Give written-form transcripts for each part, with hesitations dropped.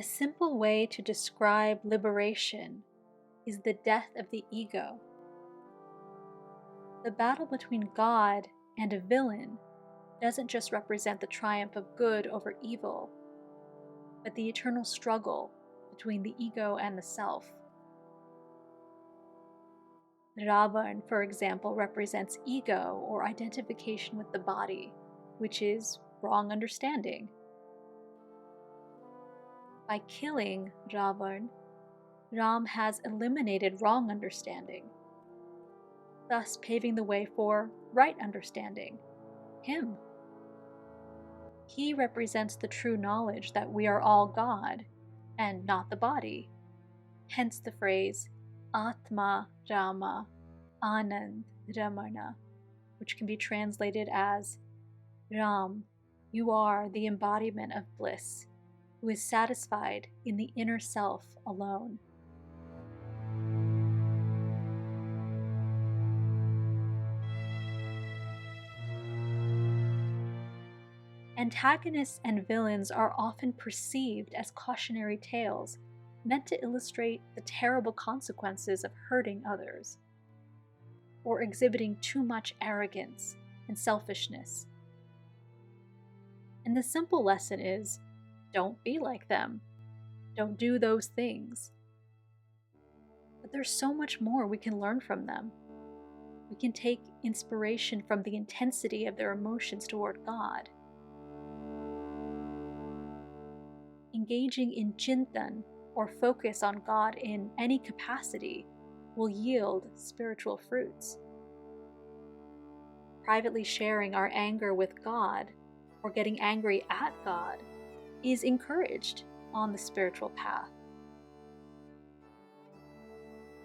A simple way to describe liberation is the death of the ego. The battle between God and a villain doesn't just represent the triumph of good over evil, but the eternal struggle between the ego and the self. Ravan, for example, represents ego or identification with the body, which is wrong understanding. By killing Ravan, Ram has eliminated wrong understanding, thus paving the way for right understanding, him. He represents the true knowledge that we are all God and not the body, hence the phrase Atma Rama Anand Ramana, which can be translated as Ram, you are the embodiment of bliss, who is satisfied in the inner self alone. Antagonists and villains are often perceived as cautionary tales meant to illustrate the terrible consequences of hurting others, or exhibiting too much arrogance and selfishness. And the simple lesson is, don't be like them. Don't do those things. But there's so much more we can learn from them. We can take inspiration from the intensity of their emotions toward God. Engaging in chintan, or focus on God in any capacity, will yield spiritual fruits. Privately sharing our anger with God, or getting angry at God, is encouraged on the spiritual path.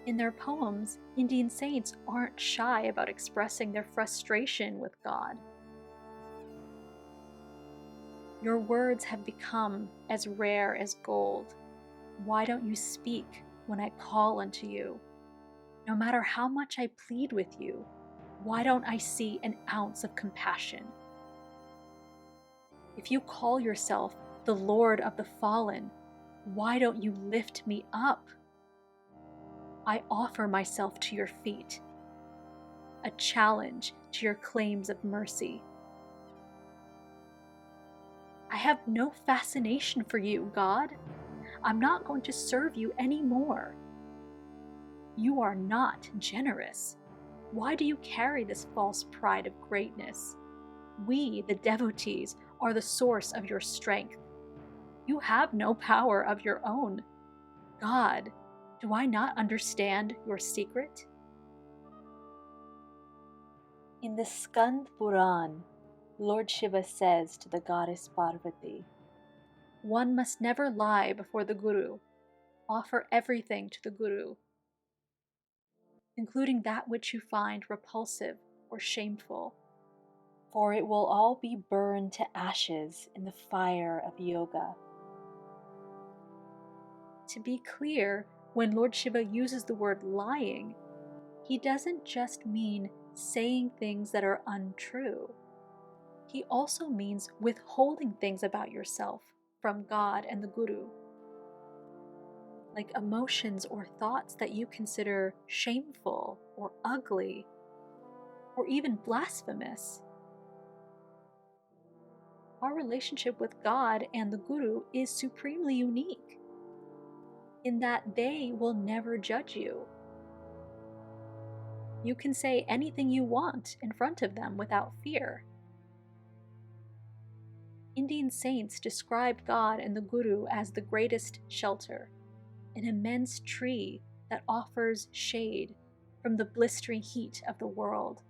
In their poems, Indian saints aren't shy about expressing their frustration with God. Your words have become as rare as gold. Why don't you speak when I call unto you? No matter how much I plead with you, why don't I see an ounce of compassion? If you call yourself the Lord of the fallen, why don't you lift me up? I offer myself to your feet, a challenge to your claims of mercy. I have no fascination for you, God. I'm not going to serve you anymore. You are not generous. Why do you carry this false pride of greatness? We, the devotees, are the source of your strength. You have no power of your own. God, do I not understand your secret? In the Skanda Purana, Lord Shiva says to the goddess Parvati, one must never lie before the Guru. Offer everything to the Guru, including that which you find repulsive or shameful, for it will all be burned to ashes in the fire of yoga. To be clear, when Lord Shiva uses the word lying, he doesn't just mean saying things that are untrue. He also means withholding things about yourself from God and the Guru, like emotions or thoughts that you consider shameful or ugly or even blasphemous. Our relationship with God and the Guru is supremely unique in that they will never judge you. You can say anything you want in front of them without fear. Indian saints describe God and the Guru as the greatest shelter, an immense tree that offers shade from the blistering heat of the world,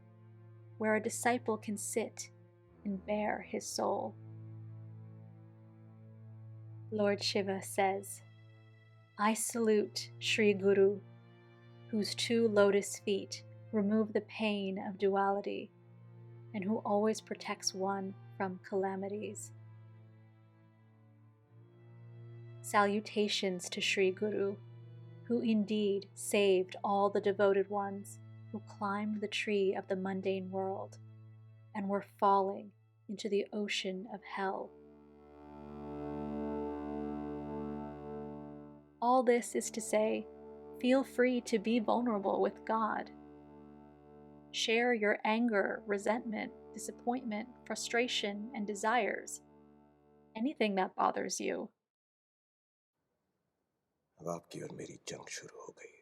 where a disciple can sit and bare his soul. Lord Shiva says, I salute Sri Guru, whose 2 lotus feet remove the pain of duality, and who always protects one from calamities. Salutations to Sri Guru, who indeed saved all the devoted ones who climbed the tree of the mundane world and were falling into the ocean of hell. All this is to say, feel free to be vulnerable with God. Share your anger, resentment, disappointment, frustration, and desires. Anything that bothers you. अब आपकी और मेरी जंग शुरू हो गई.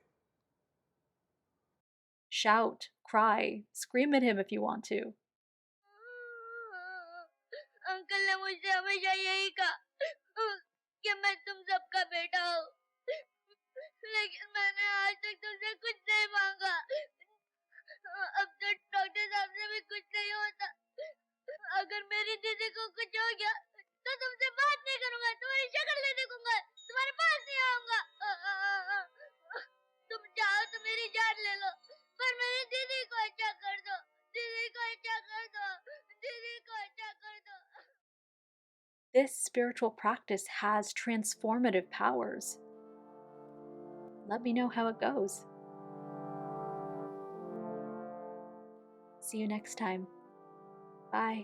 Shout, cry, scream at him if you want to. Uncle ने मुझसे हमेशा यही कहा कि मैं तुम सबका बेटा हूँ, लेकिन मैंने आज तक तुमसे कुछ नहीं मांगा. अब तो डॉक्टर साहब से भी कुछ नहीं होता. अगर मेरी दीदी को कुछ हो गया तो तुमसे बात नहीं करूंगा, तुम्हारी शक्ल नहीं देखूंगा, तुम्हारे पास नहीं आऊंगा. तुम चाहो तो मेरी जान ले लो, पर मेरी दीदी को अच्छा कर दो, दीदी को अच्छा कर दो, दीदी को अच्छा कर दो. This spiritual practice has transformative powers. Let me know how it goes. See you next time. Bye.